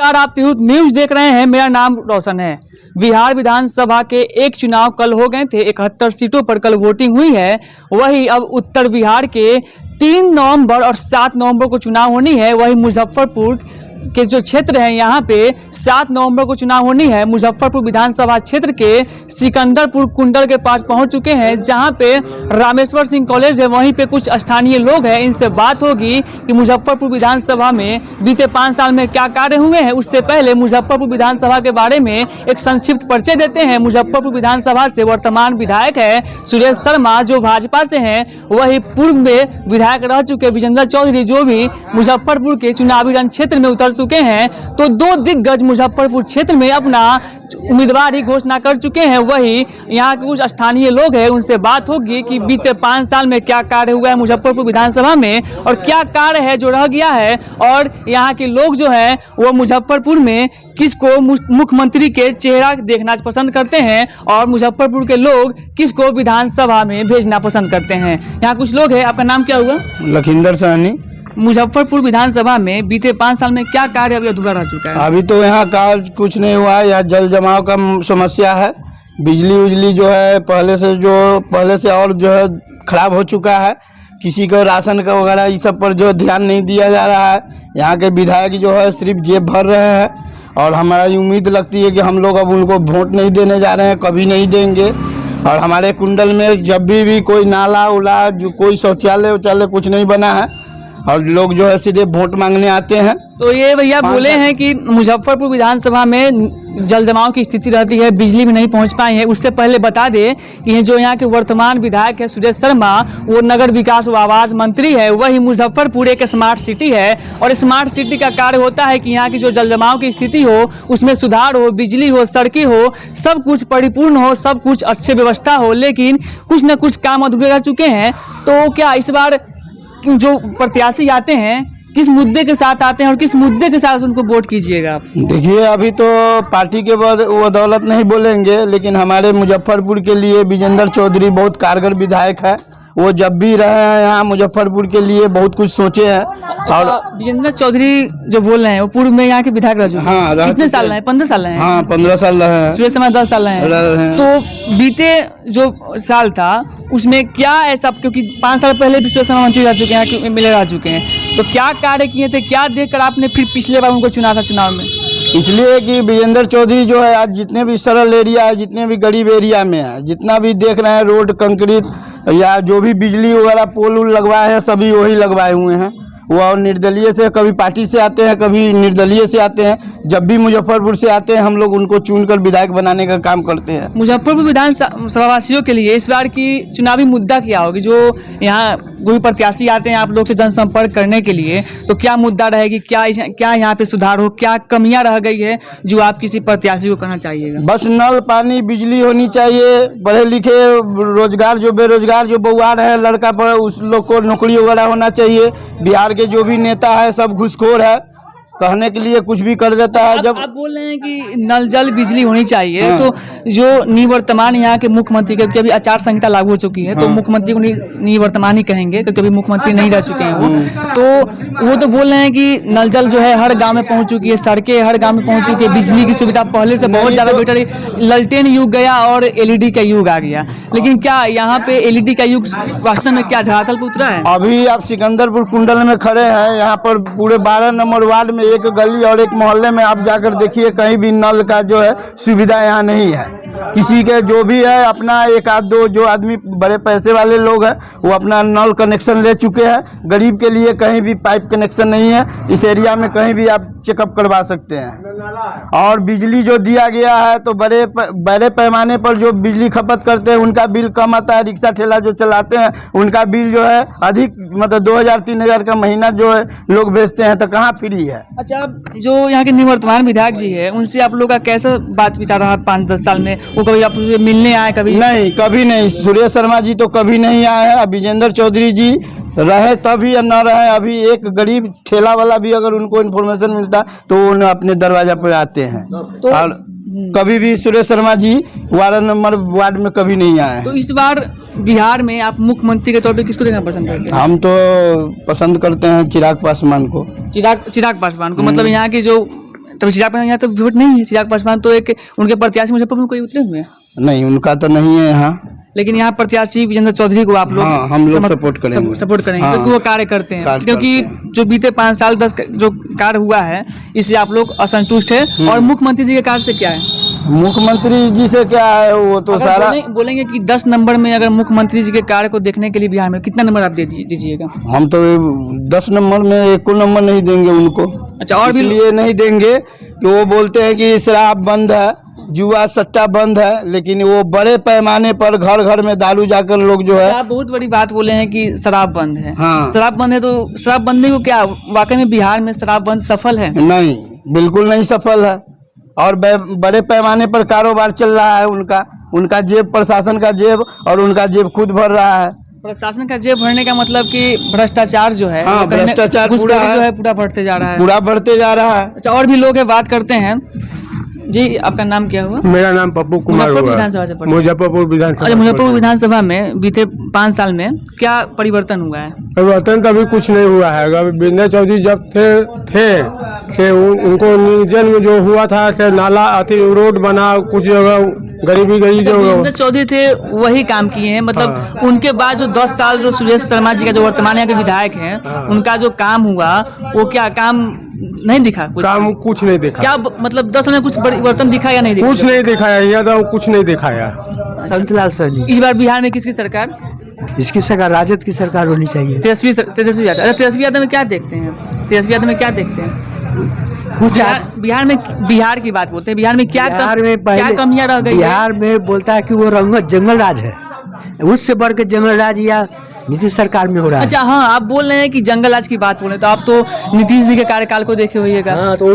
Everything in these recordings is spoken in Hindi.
नमस्कार, आप तिरहुत न्यूज देख रहे हैं। मेरा नाम रोशन है। बिहार विधानसभा के एक चुनाव कल हो गए थे। 71 सीटों पर कल वोटिंग हुई है। वही अब उत्तर बिहार के 3 नवंबर और 7 नवंबर को चुनाव होनी है। वही मुजफ्फरपुर के जो क्षेत्र है यहाँ पे 7 नवंबर को चुनाव होनी है। मुजफ्फरपुर विधानसभा क्षेत्र के सिकंदरपुर कुंडल के पास पहुंच चुके हैं, जहां पे रामेश्वर सिंह कॉलेज है। वहीं पे कुछ स्थानीय लोग हैं, इनसे बात होगी कि मुजफ्फरपुर विधानसभा में बीते 5 साल में क्या कार्य हुए हैं। उससे पहले मुजफ्फरपुर विधानसभा के बारे में एक संक्षिप्त परिचय देते हैं। मुजफ्फरपुर विधानसभा से वर्तमान विधायक है सुरेश शर्मा, जो भाजपा से हैं। वही पूर्व में विधायक रह चुके विजेंद्र चौधरी, जो भी मुजफ्फरपुर के चुनावी रण क्षेत्र में उतर चुके हैं। तो 2 दिग्गज मुजफ्फरपुर क्षेत्र में अपना उम्मीदवार ही घोषणा कर चुके हैं। वही यहाँ के कुछ स्थानीय लोग हैं, उनसे बात होगी कि बीते 5 साल में क्या कार्य हुआ है मुजफ्फरपुर विधानसभा में और क्या कार्य है जो रह गया है, और यहाँ के लोग जो हैं वो मुजफ्फरपुर में किसको मुख्यमंत्री के चेहरा देखना पसंद करते हैं और मुजफ्फरपुर के लोग किसको विधानसभा में भेजना पसंद करते हैं। यहाँ कुछ लोग हैं। आपका नाम क्या हुआ? लखिंदर सहनी। मुजफ्फरपुर विधानसभा में बीते 5 साल में क्या कार्य अभी अधूरा रह चुका है? अभी तो यहाँ कार्य कुछ नहीं हुआ है। यहाँ जल जमाव का समस्या है। बिजली उजली जो है पहले से और जो है खराब हो चुका है। किसी को राशन का वगैरह इस सब पर जो ध्यान नहीं दिया जा रहा है। यहाँ के विधायक जो है सिर्फ जेब भर रहे हैं और हमारा ये उम्मीद लगती है कि हम लोग अब उनको वोट नहीं देने जा रहे हैं, कभी नहीं देंगे। और हमारे कुंडल में जब भी कोई नाला उला जो कोई शौचालय उचालय कुछ नहीं बना है और लोग जो है सीधे वोट मांगने आते हैं। तो ये भैया बोले हैं कि मुजफ्फरपुर विधानसभा में जल जमाव की स्थिति रहती है, बिजली भी नहीं पहुंच पाई है। उससे पहले बता दें कि ये जो यहाँ के वर्तमान विधायक है सुरेश शर्मा, वो नगर विकास व आवास मंत्री है। वही मुजफ्फरपुर एक स्मार्ट सिटी है और स्मार्ट सिटी का कार्य होता है कि यहाँ की जो जल जमाव की स्थिति हो उसमें सुधार हो, बिजली हो, सड़कें हो, सब कुछ परिपूर्ण हो, सब कुछ अच्छे व्यवस्था हो। लेकिन कुछ न कुछ काम अधूरे रह चुके हैं। तो क्या इस बार जो प्रत्याशी आते हैं किस मुद्दे के साथ आते हैं और किस मुद्दे के साथ उनको वोट कीजिएगा आप? देखिए, अभी तो पार्टी के बदौलत नहीं बोलेंगे, लेकिन हमारे मुजफ्फरपुर के लिए विजेंद्र चौधरी बहुत कारगर विधायक है। वो जब भी रहे हैं यहाँ मुजफ्फरपुर के लिए बहुत कुछ सोचे हैं। और विजेंद्र चौधरी जो बोल रहे हैं वो पूर्व में यहाँ के विधायक रह चुके हैं। हाँ, कितने साल रहे? 15 साल रहे? हाँ, 15 साल रहे हैं। सुरेश शर्मा 10 साल रहे हैं। तो बीते जो साल था उसमें क्या ऐसा, क्योंकि 5 साल पहले भी सुरेश शर्मा मंत्री रह चुके हैं, यहाँ के MLA रह चुके हैं, तो क्या कार्य किए थे, क्या देखकर आपने फिर पिछले बार उनको चुना था चुनाव में? इसलिए कि विजेंद्र चौधरी जो है आज जितने भी सरल एरिया है, जितने भी गरीब एरिया में है, जितना भी देख रहे हैं रोड कंक्रीट या जो भी बिजली वगैरह पोल उल लगवाए हैं, सभी वही लगवाए हुए हैं। वो और निर्दलीय से, कभी पार्टी से आते हैं, कभी निर्दलीय से आते हैं। जब भी मुजफ्फरपुर से आते हैं हम लोग उनको चुनकर विधायक बनाने का काम करते हैं। मुजफ्फरपुर विधानसभा वासियों के लिए इस बार की चुनावी मुद्दा क्या होगी? जो यहाँ कोई प्रत्याशी आते हैं आप लोग से जनसंपर्क करने के लिए, तो क्या मुद्दा रहेगी? क्या यहाँ पे सुधार हो, क्या कमियां रह गई है जो आप किसी प्रत्याशी को कहना चाहिएगा? बस नल पानी बिजली होनी चाहिए। पढ़े लिखे रोजगार जो बेरोजगार जो बउआर है लड़का पर, उस लोग को नौकरी वगैरह होना चाहिए। बिहार के जो भी नेता है सब घूसखोर है, कहने के लिए कुछ भी कर देता है। जब आप बोल रहे हैं कि नल जल बिजली होनी चाहिए, हाँ। तो जो निवर्तमान यहाँ के मुख्यमंत्री, क्योंकि अभी आचार संहिता लागू हो चुकी है, हाँ। तो मुख्यमंत्री को निवर्तमान ही कहेंगे क्योंकि अभी मुख्यमंत्री नहीं रह चुके हैं वो। तो वो तो बोल रहे हैं कि नल जल जो है हर गांव में पहुंच चुकी है, सड़कें हर गांव में पहुंच चुकी है, बिजली की सुविधा पहले से बहुत ज्यादा बेटर है। ललटेन युग गया और LED का युग आ गया, लेकिन क्या यहाँ पे LED का युग वास्तव में क्या धरातल पर उतरा है? अभी आप सिकंदरपुर कुंडल में खड़े हैं, यहाँ पर पूरे 12 नंबर वार्ड में एक गली और एक मोहल्ले में आप जाकर देखिए, कहीं भी नल का जो है सुविधा यहाँ नहीं है। किसी के जो भी है अपना एक आध दो जो आदमी बड़े पैसे वाले लोग हैं वो अपना नल कनेक्शन ले चुके हैं। गरीब के लिए कहीं भी पाइप कनेक्शन नहीं है। इस एरिया में कहीं भी आप चेकअप करवा सकते हैं। और बिजली जो दिया गया है तो बड़े पैमाने पर जो बिजली खपत करते हैं उनका बिल कम आता है। रिक्शा ठेला जो चलाते हैं उनका बिल जो है अधिक, मतलब 2000-3000 का महीना जो है लोग भेजते हैं, तो कहाँ फ्री है। अच्छा, जो यहाँ के निवर्तमान विधायक जी है उनसे आप लोग का कैसा बात विचार रहा 5-10 साल में? वो कभी आप मिलने आए? कभी नहीं, कभी नहीं। सुरेश शर्मा जी तो कभी नहीं आए हैं। विजेंद्र चौधरी जी रहे तभी या न रहे, अभी एक गरीब ठेला वाला भी अगर उनको इन्फॉर्मेशन मिलता तो वो अपने दरवाजा पर आते हैं। तो और कभी भी सुरेश शर्मा जी 12 नंबर वार्ड में कभी नहीं आए। तो इस बार बिहार में आप मुख्यमंत्री के तौर पे किसको देखना पसंद करते हैं? हम तो पसंद करते हैं चिराग पासवान को। चिराग पासवान को, मतलब यहाँ की जो तब चिराग पासवान यहाँ तो वोट नहीं है। चिराग पासवान तो एक उनके प्रत्याशी मुजफ्फरपुर में कोई उतरे हुए हैं, नहीं उनका तो नहीं है यहाँ, लेकिन यहाँ प्रत्याशी विजेंद्र चौधरी को आप लोग हाँ, हम लोग सपोर्ट करेंगे, सपोर्ट करेंगे हाँ, क्योंकि वो कार्य करते हैं। कार्य क्योंकि करते हैं। जो बीते 5 साल 10 जो कार्य हुआ है इससे आप लोग असंतुष्ट है। और मुख्यमंत्री जी के कार्य से क्या है? मुख्यमंत्री जी से क्या है, वो तो अगर सारा बोलेंगे कि 10 नंबर में अगर मुख्यमंत्री जी के कार्य को देखने के लिए बिहार में कितना नंबर आप दीजिएगा? हम तो 10 नंबर में 1 नंबर नहीं देंगे उनको। अच्छा, और भी इसलिए नहीं देंगे कि वो बोलते हैं कि शराब बंद है, जुआ सट्टा बंद है, लेकिन वो बड़े पैमाने पर घर घर में दारू जाकर लोग जो है। आप बहुत बड़ी बात बोले हैं कि शराब बंद है। हाँ। शराब बंद है तो शराब बंदी को क्या वाकई में बिहार में शराब बंद सफल है? नहीं, बिल्कुल नहीं सफल है। और बड़े पैमाने पर कारोबार चल रहा है उनका जेब, प्रशासन का जेब, और उनका जेब खुद भर रहा है। प्रशासन का जेब भरने का मतलब कि भ्रष्टाचार जो है, हाँ, भ्रष्टाचार पूरा पूरा जो है पूरा बढ़ते जा रहा है, पूरा बढ़ते जा रहा है। अच्छा, और भी लोग हैं, बात करते हैं। जी, आपका नाम क्या हुआ? मेरा नाम पप्पू कुमार मुजफ्फरपुर हुआ। विधानसभा से पढ़े। मुजफ्फरपुर विधानसभा। अच्छा, मुजफ्फरपुर विधानसभा में बीते 5 साल में क्या परिवर्तन हुआ है? परिवर्तन तो अभी कुछ नहीं हुआ है। अगर वीरेंद्र चौधरी जब थे से उनको निर्जन में जो हुआ था से नाला अति रोड बना, कुछ जगह गरीबी गई जो वीरेंद्र चौधरी थे वही काम किए हैं, मतलब उनके बाद जो 10 साल जो सुरेश शर्मा जी का जो वर्तमान यहाँ के विधायक हैं, उनका जो काम हुआ वो क्या काम नहीं दिखा? काम कुछ नहीं दिखा। क्या मतलब 10 में कुछ परिवर्तन दिखा या नहीं दिखा? कुछ नहीं दिखाया, यहाँ तो कुछ नहीं दिखाया। संतलाल सैनी। इस बार बिहार में किसकी सरकार? इसकी सरकार राजद की सरकार होनी चाहिए। तेजस्वी यादव। अच्छा, तेजस्वी यादव में क्या देखते हैं? तेजस्वी यादव में क्या देखते हैं? बिहार की बात बोलते हैं। बिहार में क्या कमियां रह गई? बिहार में बोलता है कि वो जंगल राज है, उससे बढ़ के जंगल राज या नीतीश सरकार में हो रहा है। अच्छा, हाँ, आप बोल रहे हैं कि जंगल राज की बात बोल रहे हैं, तो आप तो नीतीश जी के कार्यकाल को देखे होइएगा। हाँ, तो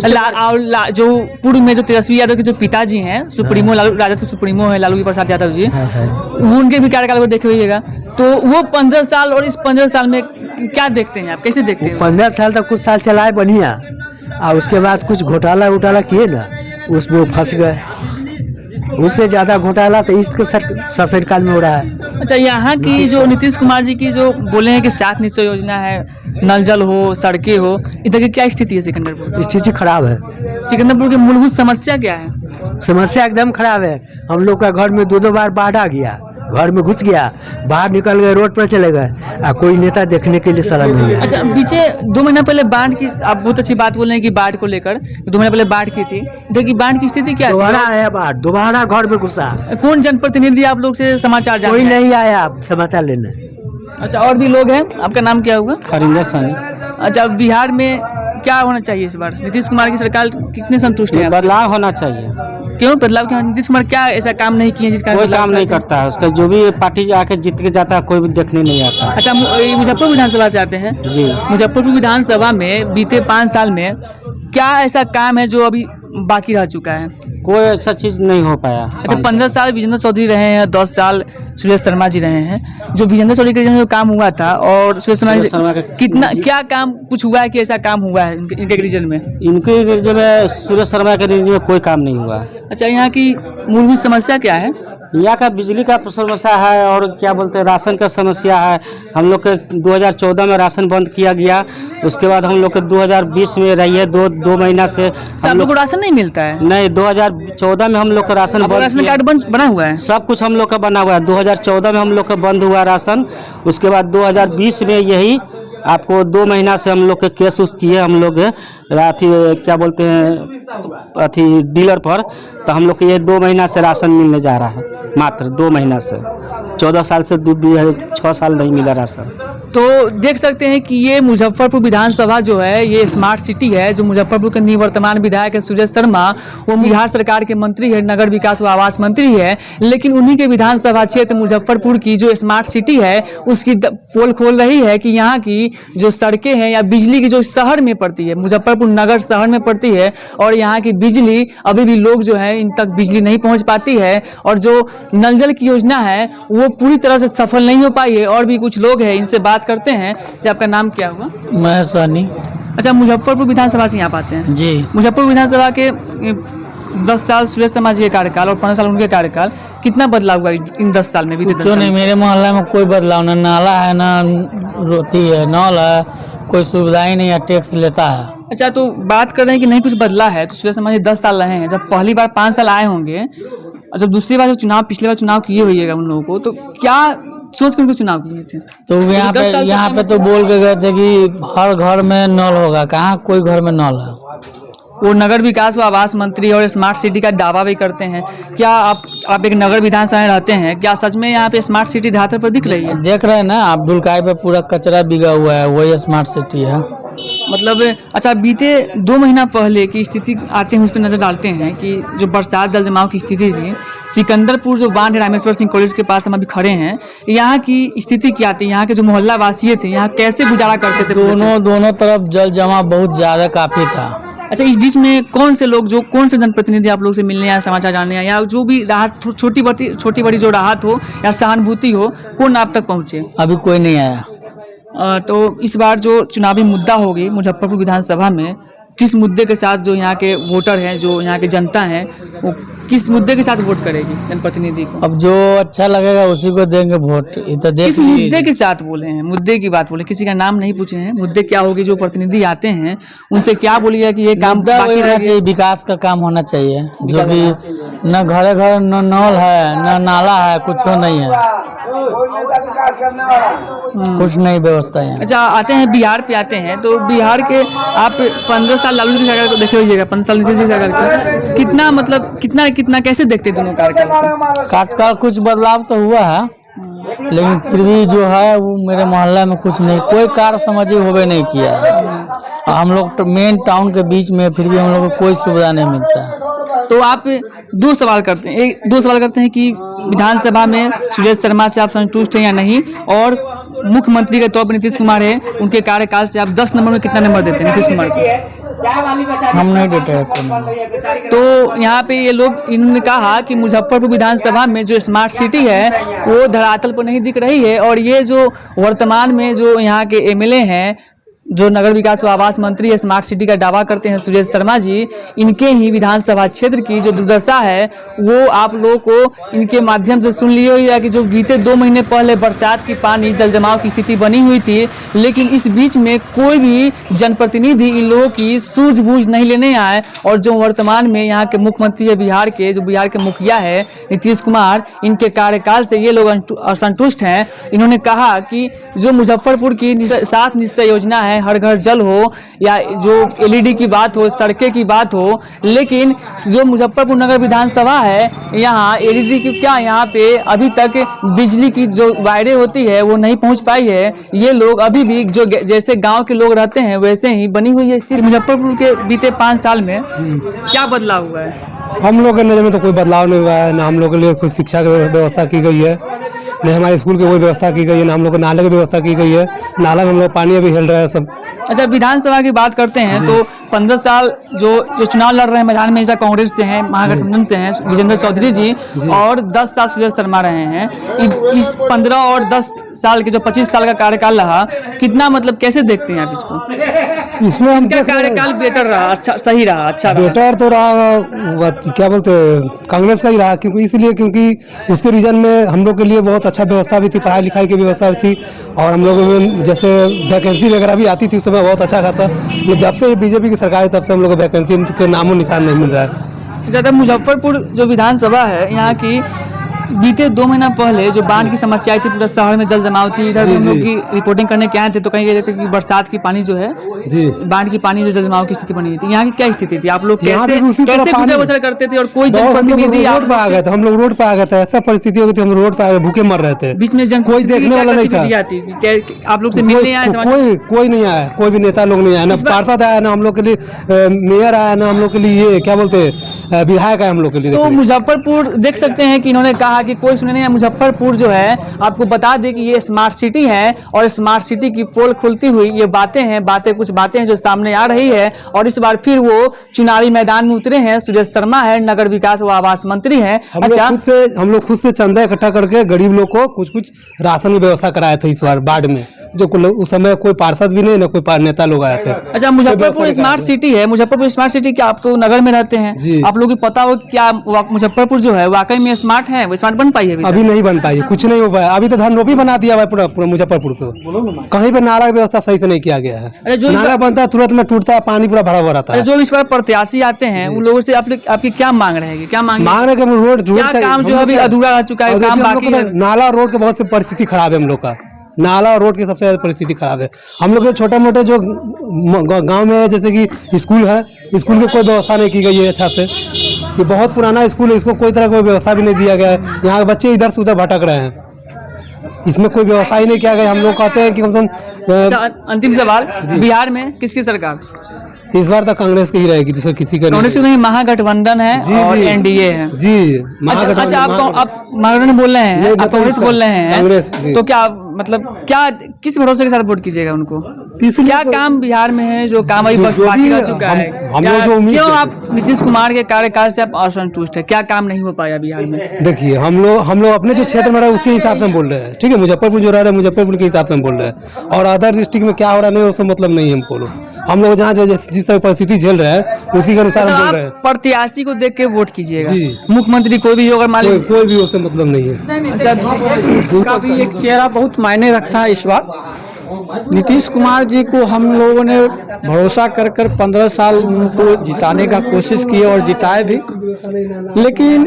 जो पूर्व में जो तेजस्वी यादव के जो पिताजी हैं, सुप्रीमो राजद के सुप्रीमो है लालू प्रसाद यादव जी, वो उनके भी कार्यकाल को देखे होइएगा। तो वो 15 साल और इस 15 साल में क्या देखते हैं आप? कैसे देखते हैं? 15 साल तक कुछ साल चलाए बढ़िया, और उसके बाद कुछ घोटाला किए ना, उसमें फंस गए। उससे ज्यादा घोटाला तो इसके शासनकाल में हो रहा है। अच्छा, यहाँ की जो नीतीश कुमार जी की जो बोले हैं कि 7 निश्चय योजना है, नल जल हो, सड़कें हो, इधर की क्या स्थिति है? सिकंदरपुर स्थिति खराब है। सिकंदरपुर की मूलभूत समस्या क्या है? समस्या एकदम खराब है। हम लोग का घर में 2 बार बाढ़ आ गया, घर में घुस गया, बाहर निकल गए, रोड पर चले गए, कोई नेता देखने के लिए सलाह नहीं है। अच्छा, पीछे 2 महीना पहले बाढ़ की, आप बहुत अच्छी बात बोल रहे हैं कि बाढ़ को लेकर 2 महीना पहले बाढ़ की थी, इधर की बाढ़ की स्थिति क्या दोबारा आया बाढ़, दोबारा घर में घुसा। कौन जनप्रतिनिधि आप लोग से समाचार जान कोई नहीं आया समाचार लेने। अच्छा, और भी लोग हैं। आपका नाम क्या होगा? हरिंदर सानी। अच्छा, बिहार में क्या होना चाहिए इस बार? नीतीश कुमार की सरकार कितने संतुष्ट है? बदलाव होना चाहिए। क्यों बदलाव? क्यों? नीतीश कुमार क्या ऐसा काम नहीं किए जिसका कोई काम नहीं करता है उसका, जो भी पार्टी आके जीत के जाता है कोई भी देखने नहीं आता। अच्छा, मुजफ्फरपुर विधानसभा से आते हैं जी। मुजफ्फरपुर विधानसभा में बीते 5 साल में क्या ऐसा काम है जो अभी बाकी रह चुका है? कोई ऐसा चीज नहीं हो पाया। अच्छा, 15 साल विजेंद्र चौधरी रहे हैं, 10 साल सुरेश शर्मा जी रहे हैं। जो विजेंद्र चौधरी के जो काम हुआ था और सुरेश शर्मा जी कितना क्या काम कुछ हुआ है कि ऐसा काम हुआ है इनके रीजन में? इनके रीजन में सुरेश शर्मा के रीजन में कोई काम नहीं हुआ। अच्छा, यहाँ की मूलभूत समस्या क्या है? यहाँ का बिजली का समस्या है और क्या बोलते हैं राशन का समस्या है। हम लोग के 2014 में राशन बंद किया गया, उसके बाद हम लोग के 2020 में रही है 2 महीना से हम लोग को राशन नहीं मिलता है। नहीं, 2014 में हम लोग का राशन कार्ड बना हुआ है, सब कुछ हम लोग का बना हुआ है। 2014 में हम लोग का बंद हुआ राशन, उसके बाद 2020 में यही आपको 2 महीना से हम लोग के केस उस किए हम लोग अथी क्या बोलते हैं अथी डीलर पर, तो हम लोग के ये 2 महीना से राशन मिलने जा रहा है, मात्र 2 महीना से। 14 साल से 6 साल नहीं मिला राशन। तो देख सकते हैं कि ये मुजफ्फरपुर विधानसभा जो है ये स्मार्ट सिटी है। जो मुजफ्फरपुर के निवर्तमान विधायक है सुरेश शर्मा, वो बिहार सरकार के मंत्री है, नगर विकास व आवास मंत्री है, लेकिन उन्हीं के विधानसभा क्षेत्र मुजफ्फरपुर की जो स्मार्ट सिटी है उसकी पोल खोल रही है कि यहाँ की जो सड़कें हैं या बिजली की जो शहर में पड़ती है, मुजफ्फरपुर नगर शहर में पड़ती है, और यहाँ की बिजली अभी भी लोग जो है इन तक बिजली नहीं पहुँच पाती है, और जो नल जल की योजना है वो पूरी तरह से सफल नहीं हो पाई है। और भी कुछ लोग हैं, इनसे बात करते हैं कि आपका नाम क्या हुआ? महेश सानी। अच्छा, मुजफ्फरपुर विधानसभा से यहाँ आते हैं जी। मुजफ्फरपुर विधानसभा के 10 साल सुरेश शर्मा जी के कार्यकाल और 15 साल उनके कार्यकाल, कितना बदलाव हुआ इन 10 साल में? बीते 10 क्यों साल नहीं, में? मेरे मोहल्ले में कोई बदलाव ना, नाला है ना रोटी है, नल है, कोई सुविधा ही नहीं है, टैक्स लेता है। अच्छा, तो बात कर रहे हैं कि नहीं कुछ बदला है, तो सुरेश शर्मा जी 10 साल रहे हैं, जब पहली बार 5 साल आए होंगे और जब दूसरी बार चुनाव, पिछले बार चुनाव किए होइएगा उन लोगों को, तो क्या सोच के उनको चुनाव किए थे? तो यहाँ 10 साल से पे काम तो बोल के गए थे कि हर घर में नल होगा, कहाँ कोई घर में नल है। वो नगर विकास व आवास मंत्री और स्मार्ट सिटी का दावा भी करते हैं। क्या आप एक नगर विधानसभा में रहते हैं, क्या सच में यहाँ पे स्मार्ट सिटी धरातल पर दिख रही है? देख रहे हैं ना, अब्दुल काय पे पूरा कचरा बिगा हुआ है, वही स्मार्ट सिटी है। मतलब अच्छा, बीते 2 महीना पहले की स्थिति आते हैं, उस पर नजर डालते हैं कि जो बरसात जल जमाव की स्थिति थी, सिकंदरपुर जो बांध है रामेश्वर सिंह कॉलेज के पास हम अभी खड़े हैं, यहाँ की स्थिति क्या थी? यहाँ के जो मोहल्ला वासी थे, यहाँ कैसे गुजारा करते थे? दोनों तरफ जल जमाव बहुत ज्यादा काफी था। अच्छा, इस बीच में कौन से लोग, जो कौन से जनप्रतिनिधि आप लोग से मिलने आए, समाचार जानने आए, या जो भी राहत छोटी बड़ी जो राहत हो या सहानुभूति हो, कौन आप तक पहुँचे? अभी कोई नहीं आया। तो इस बार जो चुनावी मुद्दा होगी मुजफ्फरपुर विधानसभा में, किस मुद्दे के साथ जो यहाँ के वोटर हैं, जो यहाँ के जनता हैं, वो किस मुद्दे के साथ वोट करेगी जनप्रतिनिधि को? अब जो अच्छा लगेगा उसी को देंगे वोट। ये तो देख किस मुद्दे के साथ बोले हैं? मुद्दे की बात बोले, किसी का नाम नहीं पूछे हैं। मुद्दे क्या होगी? जो प्रतिनिधि आते हैं उनसे क्या बोलिएगा कि ये काम बाकी रह गया? विकास का काम होना चाहिए, जो कि न घरे घर न नल है, न नाला है, कुछ नहीं है, कुछ नहीं व्यवस्था है। अच्छा, आते हैं बिहार पे आते हैं, तो बिहार के आप 15 साल लालू की सरकार को देखे होइएगा, 15 साल नीतीश की सरकार को, कितना मतलब कितना कैसे देखते दोनों कार्यकाल? कुछ बदलाव तो हुआ है, लेकिन फिर भी जो है वो मेरे मोहल्ले में कुछ नहीं, कोई कार्य समझे होवे नहीं किया है। हम लोग तो मेन टाउन के बीच में, फिर भी हम लोग को कोई सुविधा नहीं मिलता है। तो आप दो सवाल करते हैं कि विधानसभा में सुरेश शर्मा से आप संतुष्ट हैं या नहीं, और मुख्यमंत्री के तौर पर नीतीश कुमार है, उनके कार्यकाल से आप 10 नंबर में कितना नंबर देते हैं नीतीश कुमार को? हम नहीं देते हैं। तो यहाँ पे ये लोग, इन्होंने कहा कि मुजफ्फरपुर विधानसभा में जो स्मार्ट सिटी है वो धरातल पर नहीं दिख रही है, और ये जो वर्तमान में जो यहाँ के एमएलए हैं, जो नगर विकास व आवास मंत्री है, स्मार्ट सिटी का दावा करते हैं सुरेश शर्मा जी, इनके ही विधानसभा क्षेत्र की जो दुर्दशा है वो आप लोगों को इनके माध्यम से सुन लिए हुई है कि जो बीते 2 महीने पहले बरसात की पानी जल जमाव की स्थिति बनी हुई थी, लेकिन इस बीच में कोई भी जनप्रतिनिधि इन लोगों की सूझबूझ नहीं लेने आए। और जो वर्तमान में यहाँ के मुख्यमंत्री है बिहार के, जो बिहार के मुखिया है नीतीश कुमार, इनके कार्यकाल से ये लोग असंतुष्ट हैं। इन्होंने कहा कि जो मुजफ्फरपुर की 7 निश्चय योजना है, हर घर जल हो या जो एलईडी की बात हो, सड़कें की बात हो, लेकिन जो मुजफ्फरपुर नगर विधानसभा है, यहाँ एलईडी की क्या, यहाँ पे अभी तक बिजली की जो वायरें होती है वो नहीं पहुंच पाई है। ये लोग अभी भी जो जैसे गांव के लोग रहते हैं वैसे ही बनी हुई है स्थिति। मुजफ्फरपुर के बीते 5 साल में क्या बदलाव हुआ है? हम लोग के नज़र में तो कोई बदलाव नहीं हुआ है, ना हम लोग के लिए कोई शिक्षा की व्यवस्था की गई है, न हमारे स्कूल की कोई व्यवस्था की गई है, ना हम लोग को नाले की व्यवस्था की गई है। नाला में हम लोग पानी अभी हिल रहा है सब। अच्छा, विधानसभा की बात करते हैं तो 15 साल जो चुनाव लड़ रहे हैं मैदान में, कांग्रेस से हैं, महागठबंधन से हैं विजेंद्र चौधरी जी, और 10 साल सुरेश शर्मा रहे हैं। इस 15 और 10 साल के जो 25 साल का कार्यकाल रहा, कितना मतलब कैसे देखते हैं आप इसको? इसमें हम क्या कार्यकाल बेटर रहा, अच्छा सही रहा, अच्छा रहा? बेटर तो रहा, क्या बोलते हैं, कांग्रेस का ही रहा, क्योंकि उसके रीजन में हम लोग के लिए बहुत अच्छा व्यवस्था भी थी, पढ़ाई लिखाई की व्यवस्था भी थी, और हम लोग में जैसे वैकेंसी वगैरह भी आती थी उस समय बहुत अच्छा खासा। जब से बीजेपी की सरकार है तब से हम लोग को वैकेंसी के नामो निशान नहीं मिल रहा है। ज़्यादा मुजफ्फरपुर जो विधानसभा है, यहाँ की बीते 2 महीना पहले जो बाढ़ की समस्या आई थी, पूरा शहर में जल जमाव थी। इधर हम लोग की रिपोर्टिंग करने के आए थे तो कहीं कह रहे थे कि बरसात की पानी जो है, जी, बाढ़ की पानी जो जल जमाव की स्थिति बनी हुई थी, यहाँ की क्या स्थिति थी? आप लोग कैसे गुजर बसर करते थे, और कोई जनप्रतिनिधि रोड पे आ गए थे? हम लोग रोड पे आ गए थे, ऐसा परिस्थिति हो गई थी, हम रोड पे आ गए, भूखे मर रहे थे, बीच में कोई देखने वाला नहीं था। आप लोग से मिलने आए? कोई नहीं आया, कोई भी नेता लोग नहीं आया, ना पार्षद आया, ना हम लोग के लिए मेयर आया, ना हम लोग के लिए ये क्या बोलते हैं विधायक आया हम लोग के लिए। तो मुजफ्फरपुर देख सकते हैं कि इन्होंने कहा कि कोई सुने नहीं। मुजफ्फरपुर जो है, आपको बता दें कि ये स्मार्ट सिटी है, और स्मार्ट सिटी की पोल खुलती हुई ये कुछ बातें हैं जो सामने आ रही है। और इस बार फिर वो चुनावी मैदान में उतरे हैं। सुरेश शर्मा है, नगर विकास व आवास मंत्री हैं। अच्छा, हम लोग खुद से चंदा इकट्ठा करके गरीब लोग को कुछ राशन की व्यवस्था कराया था इस बार बाढ़ में, जो उस समय कोई पार्षद भी नहीं, ना कोई नेता लोग आए थे। अच्छा, मुजफ्फरपुर स्मार्ट सिटी है, मुजफ्फरपुर स्मार्ट सिटी क्या आप तो नगर में रहते हैं, जी। आप लोगों को पता हो क्या मुजफ्फरपुर जो है वाकई में स्मार्ट है, वो स्मार्ट बन पाई है अभी नहीं बन पाई, कुछ नहीं हो पाया। अभी तो धनरोपी बना दिया हुआ है पूरा मुजफ्फरपुर को, कहीं पे नाला की व्यवस्था सही से नहीं किया गया है। नाला बनता है तुरंत में टूटता है, पानी पूरा भरा हुआ रहता है। जो इस पर प्रत्याशी आते हैं उन लोगों से आपकी क्या मांग रहेगी, क्या मांग रहे कि रोड क्या काम जो अभी अधूरा रह चुका है, काम बाकी है? नाला रोड की बहुत सी परिस्थिति खराब है हम लोग का, नाला और रोड की सबसे ज्यादा परिस्थिति खराब है। हम लोग के छोटे मोटे जो गांव में जैसे कि स्कूल है, स्कूल की कोई व्यवस्था नहीं की गई है अच्छा से। ये बहुत पुराना स्कूल है, इसको कोई तरह की व्यवस्था भी नहीं दिया गया है। यहाँ के बच्चे इधर से उधर भटक रहे हैं, इसमें कोई व्यवस्था ही नहीं किया गया। हम लोग कहते हैं कि अंतिम सवाल, बिहार में किसकी सरकार? इस बार तक कांग्रेस की ही रहेगी, दूसरा किसी का कांग्रेस नहीं, महागठबंधन है और एनडीए है जी। अच्छा, आप महागठबंधन बोल रहे हैं, आप कांग्रेस बोल रहे हैं, तो क्या मतलब क्या किस भरोसे के साथ वोट कीजिएगा उनको? क्या काम बिहार में है जो काम अभी बाकी रह चुका है? क्यों आप नीतीश कुमार के कार्यकाल से आप असंतुष्ट है? क्या काम नहीं हो पाया बिहार में? देखिए, हम लोग अपने जो क्षेत्र में रहे उसके हिसाब से हम बोल रहे हैं, ठीक है। मुजफ्फरपुर जो रह रहे हैं मुजफ्फरपुर के हिसाब से हम बोल रहे हैं, और अदर डिस्ट्रिक्ट में क्या हो रहा नहीं उससे मतलब नहीं है हमको। हम लोग जहाँ जिस तरह परिस्थिति झेल रहे हैं उसी के अनुसार हम बोल रहे हैं। प्रत्याशी को देख के वोट कीजिएगा, मुख्यमंत्री कोई भी होगा, मालिक कोई भी उससे मतलब नहीं है। उनका भी एक चेहरा बहुत मायने रखता है इस बार। नीतीश कुमार जी को हम लोगों ने भरोसा कर 15 साल उनको जिताने का कोशिश की और जिताए भी, लेकिन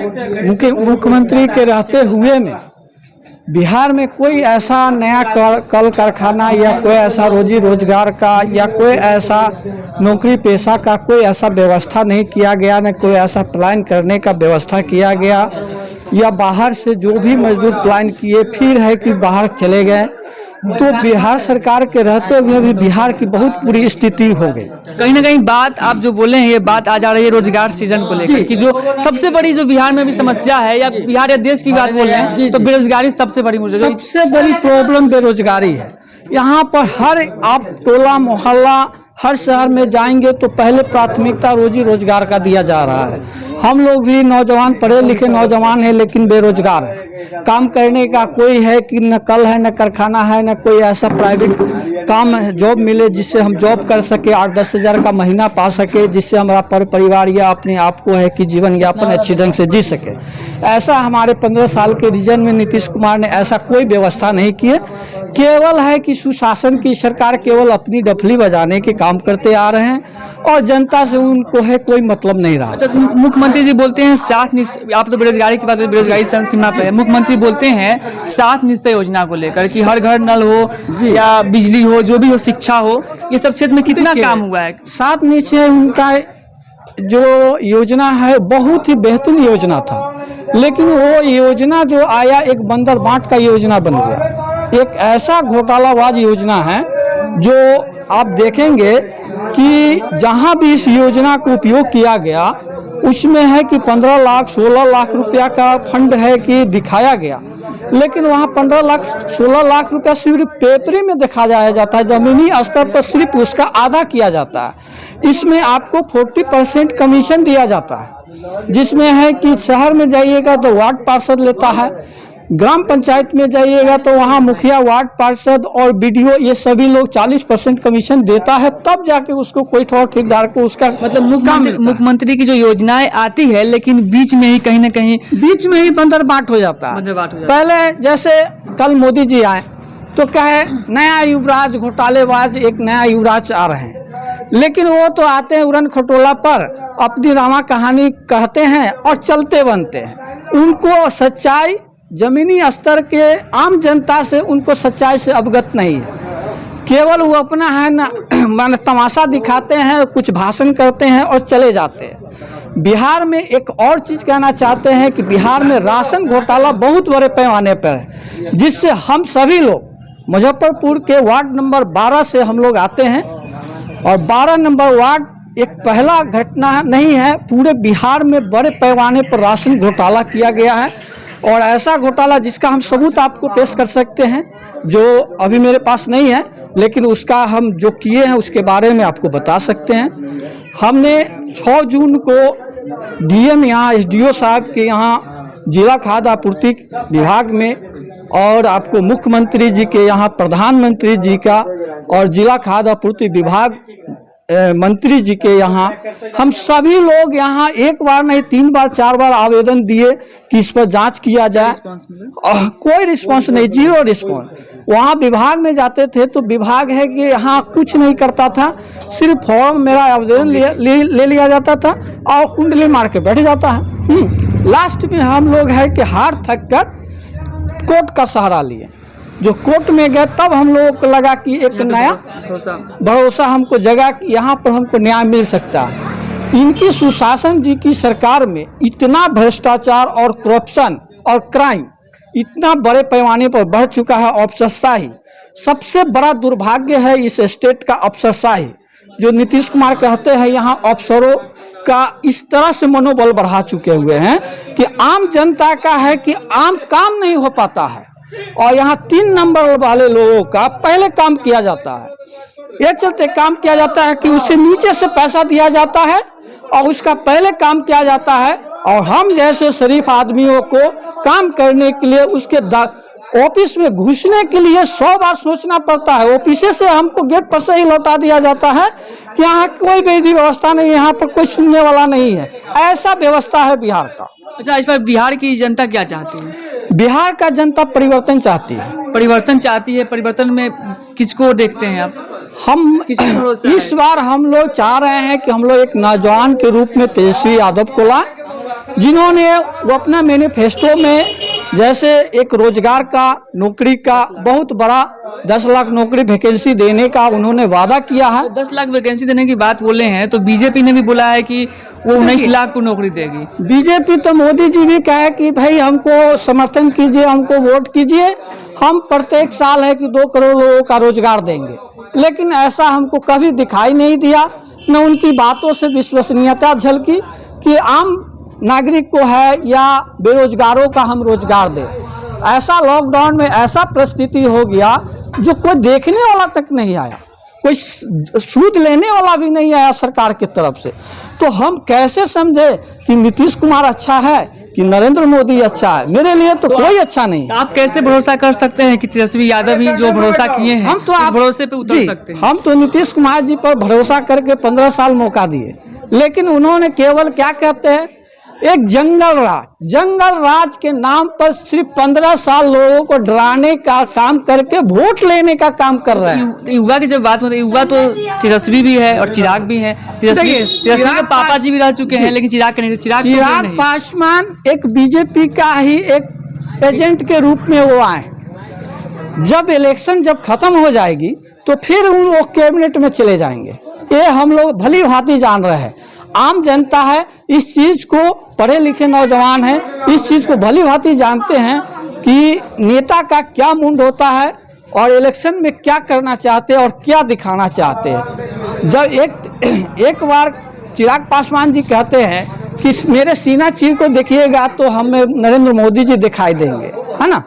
मुख्यमंत्री के रहते हुए में बिहार में कोई ऐसा नया कल कारखाना या कोई ऐसा रोजी रोजगार का या कोई ऐसा नौकरी पेशा का कोई ऐसा व्यवस्था नहीं किया गया, न कोई ऐसा प्लान करने का व्यवस्था किया गया, या बाहर से जो भी मजदूर प्लान किए फिर है कि बाहर चले गए। तो बिहार सरकार के रहते हुए भी बिहार की बहुत बुरी स्थिति हो गई। कहीं ना कहीं बात आप जो बोले हैं ये बात आ जा रही है रोजगार सीजन को लेकर कि जो सबसे बड़ी जो बिहार में भी समस्या है, या बिहार या देश की बात बोल रहे हैं तो बेरोजगारी सबसे बड़ी प्रॉब्लम बेरोजगारी है। यहाँ पर हर आप टोला मोहल्ला हर शहर में जाएंगे तो पहले प्राथमिकता रोजी रोजगार का दिया जा रहा है। हम लोग भी नौजवान, पढ़े लिखे नौजवान हैं, लेकिन बेरोजगार है। काम करने का कोई है कि न कल है, न कारखाना है, न कोई ऐसा प्राइवेट काम है जॉब मिले जिससे हम जॉब कर सके, 8-10 हज़ार का महीना पा सके, जिससे हमारा परिवार या अपने आप को है कि जीवन यापन अच्छी ढंग से जी सके। ऐसा हमारे 15 साल के रीजन में नीतीश कुमार ने ऐसा कोई व्यवस्था नहीं किए। केवल है कि सुशासन की सरकार केवल अपनी डफली बजाने के काम करते आ रहे हैं और जनता से उनको है कोई मतलब नहीं रहा। अच्छा, मुख्यमंत्री जी बोलते हैं आप तो बेरोजगारी की बात, बेरोजगारी सीमा पे है, मुख्यमंत्री बोलते हैं 7 निश्चय योजना को लेकर कि हर घर नल हो या बिजली हो, जो भी हो, शिक्षा हो, ये सब क्षेत्र में कितना काम हुआ है? 7 निश्चय उनका जो योजना है बहुत ही बेहतरीन योजना था, लेकिन वो योजना जो आया एक बंदर बांट का योजना बन गया। एक ऐसा घोटालाबाज योजना है जो आप देखेंगे कि जहां भी इस योजना को उपयोग किया गया उसमें है कि 15 लाख 16 लाख रुपया का फंड है कि दिखाया गया, लेकिन वहाँ 15 लाख 16 लाख रुपया सिर्फ पेपरी में दिखाया जाता है, ज़मीनी स्तर पर सिर्फ उसका आधा किया जाता है। इसमें आपको 40% कमीशन दिया जाता है, जिसमें है कि शहर में जाइएगा तो वार्ड पार्षद लेता है, ग्राम पंचायत में जाइएगा तो वहाँ मुखिया, वार्ड पार्षद और बीडीओ ये सभी लोग 40% कमीशन देता है, तब जाके उसको कोई ठेकेदार को उसका मतलब मुख्यमंत्री की जो योजनाएं आती है लेकिन बीच में ही कहीं ना कहीं बीच में ही बंदर बाट हो जाता है। पहले जैसे कल मोदी जी आए तो कहे नया युवराज घोटालेबाज, एक नया युवराज आ रहे हैं, लेकिन वो तो आते हैं उड़न खटोला पर अपनी रामा कहानी कहते हैं और चलते बनते हैं। उनको सच्चाई जमीनी स्तर के आम जनता से उनको सच्चाई से अवगत नहीं है। केवल वो अपना है ना मान तमाशा दिखाते हैं, कुछ भाषण करते हैं और चले जाते हैं। बिहार में एक और चीज़ कहना चाहते हैं कि बिहार में राशन घोटाला बहुत बड़े पैमाने पर है, जिससे हम सभी लोग मुजफ्फरपुर के वार्ड नंबर 12 से हम लोग आते हैं और 12 नंबर वार्ड एक पहला घटना नहीं है, पूरे बिहार में बड़े पैमाने पर राशन घोटाला किया गया है। और ऐसा घोटाला जिसका हम सबूत आपको पेश कर सकते हैं, जो अभी मेरे पास नहीं है, लेकिन उसका हम जो किए हैं उसके बारे में आपको बता सकते हैं। हमने 6 जून को डीएम यहाँ एसडीओ साहब के यहाँ जिला खाद्य आपूर्ति विभाग में और आपको मुख्यमंत्री जी के यहाँ प्रधानमंत्री जी का और जिला खाद्य आपूर्ति विभाग मंत्री जी के यहाँ हम सभी लोग यहाँ एक बार नहीं 3 बार 4 बार आवेदन दिए कि इस पर जांच किया जाए। कोई रिस्पांस नहीं, 0 रिस्पांस। वहाँ विभाग में जाते थे तो विभाग है कि यहाँ कुछ नहीं करता था, सिर्फ फॉर्म मेरा आवेदन ले लिया जाता था और कुंडली मार के बैठ जाता है। लास्ट में हम लोग है कि हार थक कर कोर्ट का सहारा लिए। जो कोर्ट में गए तब हम लोगों को लगा कि एक नया भरोसा हमको जगा कि यहाँ पर हमको न्याय मिल सकता है। इनकी सुशासन जी की सरकार में इतना भ्रष्टाचार और करप्शन और क्राइम इतना बड़े पैमाने पर बढ़ चुका है। अफसरशाही सबसे बड़ा दुर्भाग्य है इस स्टेट का, अफसरशाही। जो नीतीश कुमार कहते हैं यहाँ अफसरों का इस तरह से मनोबल बढ़ा चुके हुए हैं कि आम जनता का है कि आम काम नहीं हो पाता है और यहाँ 3 नंबर वाले लोगों का पहले काम किया जाता है। ये चलते काम किया जाता है कि उससे नीचे से पैसा दिया जाता है और उसका पहले काम किया जाता है और हम जैसे शरीफ आदमियों को काम करने के लिए उसके ऑफिस में घुसने के लिए 100 बार सोचना पड़ता है। ऑफिस से हमको गेट पर से ही लौटा दिया जाता है कि यहाँ कोई विधि व्यवस्था नहीं, यहाँ पर कोई सुनने वाला नहीं है। ऐसा व्यवस्था है बिहार का। अच्छा, इस पर बिहार की जनता क्या चाहती है? बिहार का जनता परिवर्तन चाहती है। परिवर्तन चाहती है। परिवर्तन में किसको देखते हैं आप? हम इस बार हम लोग चाह रहे हैं कि हम लोग एक नौजवान के रूप में तेजस्वी यादव को लाएं, जिन्होंने वो अपना मैनिफेस्टो में जैसे एक रोजगार का, नौकरी का बहुत बड़ा 10 लाख नौकरी वैकेंसी देने का उन्होंने वादा किया है। 10 लाख वैकेंसी देने की बात बोले हैं तो बीजेपी ने भी बोला है कि वो 19 लाख को नौकरी देगी। बीजेपी तो मोदी जी भी कहे कि भाई हमको समर्थन कीजिए, हमको वोट कीजिए, हम प्रत्येक साल है कि 2 करोड़ लोगों का रोजगार देंगे, लेकिन ऐसा हमको कभी दिखाई नहीं दिया। न उनकी बातों से विश्वसनीयता झलकी कि आम नागरिक को है या बेरोजगारों का हम रोजगार दें। ऐसा लॉकडाउन में ऐसा परिस्थिति हो गया जो कोई देखने वाला तक नहीं आया, कोई सूद लेने वाला भी नहीं आया सरकार की तरफ से। तो हम कैसे समझे कि नीतीश कुमार अच्छा है कि नरेंद्र मोदी अच्छा है? मेरे लिए तो कोई अच्छा नहीं है। आप कैसे भरोसा कर सकते हैं कि तेजस्वी यादव ही जो भरोसा किए हैं हम तो आप भरोसे पे उतर सकते हैं? हम तो नीतीश कुमार जी पर भरोसा करके 15 साल मौका दिए, लेकिन उन्होंने केवल क्या कहते हैं, एक जंगल राज के नाम पर सिर्फ 15 साल लोगों को डराने का काम करके वोट लेने का काम कर रहे हैं। युवा की जब बात होती है, युवा तो तेजस्वी भी है और चिराग भी है। तेजस्वी के पापा जी भी रह चुके हैं, लेकिन चिराग के नहीं। चिराग पासवान एक बीजेपी का ही एक एजेंट के रूप में वो आए। जब इलेक्शन जब खत्म हो जाएगी तो फिर वो कैबिनेट में चले जाएंगे। ये हम लोग भली भांति जान रहे हैं। आम जनता है इस चीज को, पढ़े लिखे नौजवान हैं, इस चीज को भली भांति जानते हैं कि नेता का क्या मुंड होता है और इलेक्शन में क्या करना चाहते हैं और क्या दिखाना चाहते हैं। जब एक बार चिराग पासवान जी कहते हैं कि मेरे सीना चीर को देखिएगा तो हमें नरेंद्र मोदी जी दिखाई देंगे, है ना।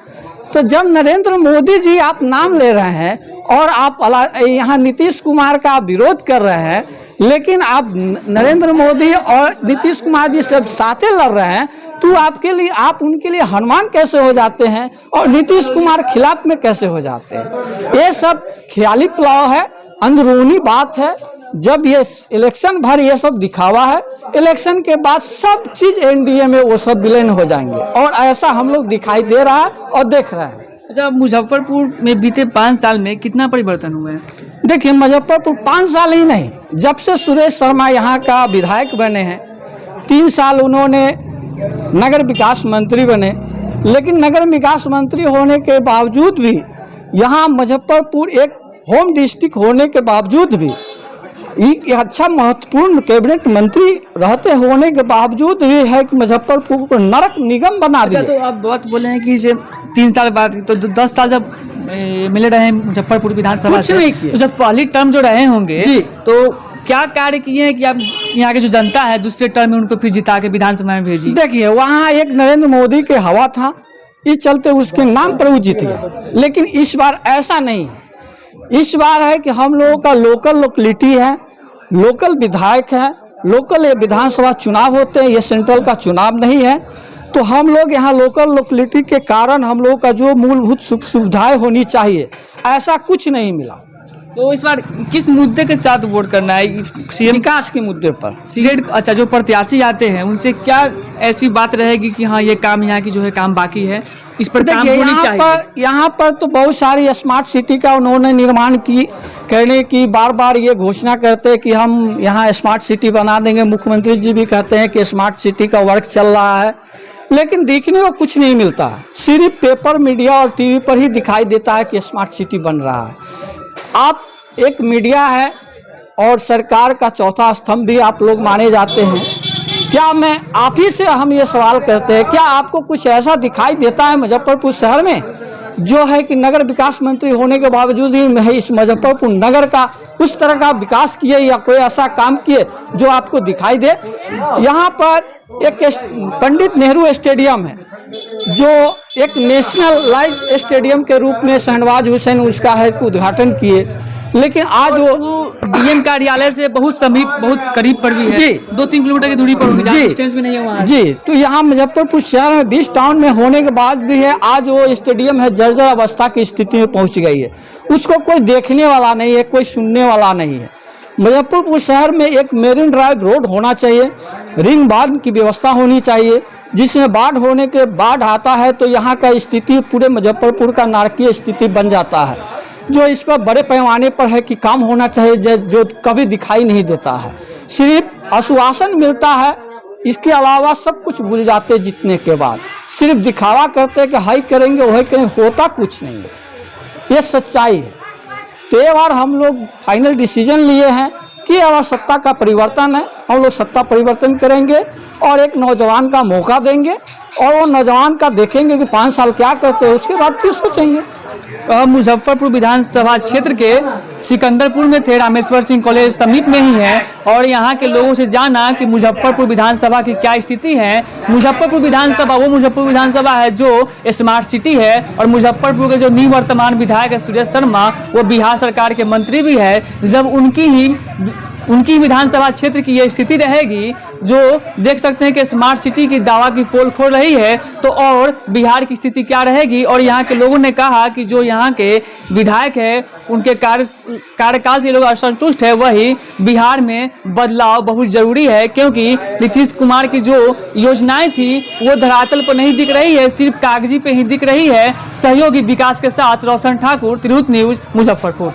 तो जब नरेंद्र मोदी जी आप नाम ले रहे हैं और आप यहाँ नीतीश कुमार का विरोध कर रहे हैं, लेकिन आप नरेंद्र मोदी और नीतीश कुमार जी सब साथे लड़ रहे हैं, तो आपके लिए आप उनके लिए हनुमान कैसे हो जाते हैं और नीतीश कुमार खिलाफ में कैसे हो जाते हैं? ये सब ख्याली पुलाव है, अंदरूनी बात है। जब ये इलेक्शन भर ये सब दिखावा है, इलेक्शन के बाद सब चीज एनडीए में वो सब विलीन हो जाएंगे और ऐसा हम लोग दिखाई दे रहा है और देख रहे हैं। अच्छा, मुजफ्फरपुर में बीते 5 साल में कितना परिवर्तन हुआ है? देखिए, मुजफ्फरपुर 5 साल ही नहीं, जब से सुरेश शर्मा यहाँ का विधायक बने हैं 3 साल उन्होंने नगर विकास मंत्री बने, लेकिन नगर विकास मंत्री होने के बावजूद भी यहाँ मुजफ्फरपुर एक होम डिस्ट्रिक्ट होने के बावजूद भी अच्छा महत्वपूर्ण कैबिनेट मंत्री रहते होने के बावजूद भी है कि मुजफ्फरपुर को नरक निगम बना दिया। तो आप बहुत बोले हैं कि 3 साल बाद, तो 10 साल जब मिले रहे मुजफ्फरपुर विधानसभा से, तो जब पहली टर्म जो रहे होंगे तो क्या कार्य किए हैं कि आप यहाँ की जो जनता है दूसरे टर्म में उनको फिर जिता के विधानसभा में भेजी? देखिए, वहाँ एक नरेंद्र मोदी के हवा था, इस चलते उसके नाम पर वो जीत गए। लेकिन इस बार ऐसा नहीं है। इस बार है कि हम लोगों का लोकलिटी है, लोकल विधायक है, लोकल ये विधानसभा चुनाव होते हैं, ये सेंट्रल का चुनाव नहीं है। तो हम लोग यहाँ लोकल लोकेलिटी के कारण हम लोगों का जो मूलभूत सुविधाएं होनी चाहिए, ऐसा कुछ नहीं मिला। तो इस बार किस मुद्दे के साथ वोट करना है? सीएम विकास के मुद्दे पर सीट, अच्छा, जो प्रत्याशी आते हैं उनसे क्या ऐसी बात रहेगी कि हाँ ये काम यहाँ की जो है काम बाकी है, इस पर काम देखिए, होनी चाहिए? यहाँ पर तो बहुत सारी स्मार्ट सिटी का उन्होंने निर्माण करने की बार बार ये घोषणा करते हैं कि हम यहाँ स्मार्ट सिटी बना देंगे। मुख्यमंत्री जी भी कहते हैं कि स्मार्ट सिटी का वर्क चल रहा है, लेकिन देखने को कुछ नहीं मिलता। सिर्फ पेपर, मीडिया और टीवी पर ही दिखाई देता है कि स्मार्ट सिटी बन रहा है। आप एक मीडिया है और सरकार का चौथा स्तंभ भी आप लोग माने जाते हैं। क्या मैं आप ही से हम ये सवाल करते हैं, क्या आपको कुछ ऐसा दिखाई देता है मुजफ्फरपुर शहर में जो है कि नगर विकास मंत्री होने के बावजूद ही इस मुजफ्फरपुर नगर का उस तरह का विकास किए या कोई ऐसा काम किए जो आपको दिखाई दे? यहाँ पर एक पंडित नेहरू स्टेडियम है जो एक नेशनल लाइव स्टेडियम के रूप में शहनवाज हुसैन उसका है उद्घाटन किए, लेकिन आज वो डीएम कार्यालय से बहुत समीप, बहुत करीब पर भी है, 2-3 किलोमीटर की दूरी पर होगी, ज़्यादा डिस्टेंस भी नहीं है वहाँ। जी, तो यहाँ मुजफ्फरपुर शहर में 20 टाउन में होने के बाद भी है, आज वो स्टेडियम है जर्जर अवस्था की स्थिति में पहुँच गई है। उसको कोई देखने वाला नहीं है, कोई सुनने वाला नहीं है। मुजफ्फरपुर शहर में एक मेरीन ड्राइव रोड होना चाहिए, रिंग बांध की व्यवस्था होनी चाहिए, जिसमें बाढ़ आता है तो यहाँ का स्थिति पूरे मुजफ्फरपुर का नारकीय स्थिति बन जाता है। जो इस पर बड़े पैमाने पर है कि काम होना चाहिए, जो कभी दिखाई नहीं देता है। सिर्फ आश्वासन मिलता है, इसके अलावा सब कुछ भूल जाते जीतने के बाद। सिर्फ दिखावा करते कि हाई करेंगे वही करेंगे, होता कुछ नहीं है। ये सच्चाई है। तो ये बार हम लोग फाइनल डिसीजन लिए हैं कि अब सत्ता का परिवर्तन है, हम लोग सत्ता परिवर्तन करेंगे और एक नौजवान का मौका देंगे और वो नौजवान का देखेंगे कि 5 साल क्या करते हैं, उसके बाद फिर सोचेंगे। मुजफ्फरपुर विधानसभा क्षेत्र के सिकंदरपुर में थे, रामेश्वर सिंह कॉलेज समीप में ही है, और यहाँ के लोगों से जाना कि मुजफ्फरपुर विधानसभा की क्या स्थिति है। मुजफ्फरपुर विधानसभा वो मुजफ्फरपुर विधानसभा है जो स्मार्ट सिटी है, और मुजफ्फरपुर के जो निवर्तमान विधायक है सुरेश शर्मा, वो बिहार सरकार के मंत्री भी है। जब उनकी विधानसभा क्षेत्र की ये स्थिति रहेगी, जो देख सकते हैं कि स्मार्ट सिटी की दावा की पोल खोल रही है, तो और बिहार की स्थिति क्या रहेगी। और यहाँ के लोगों ने कहा कि जो यहाँ के विधायक है उनके कार्यकाल से लोग असंतुष्ट है, वही बिहार में बदलाव बहुत जरूरी है, क्योंकि नीतीश कुमार की जो योजनाएं थी वो धरातल पर नहीं दिख रही है, सिर्फ कागजी पे ही दिख रही है। सहयोगी विकास के साथ रोशन ठाकुर, तिरहुत न्यूज, मुजफ्फरपुर।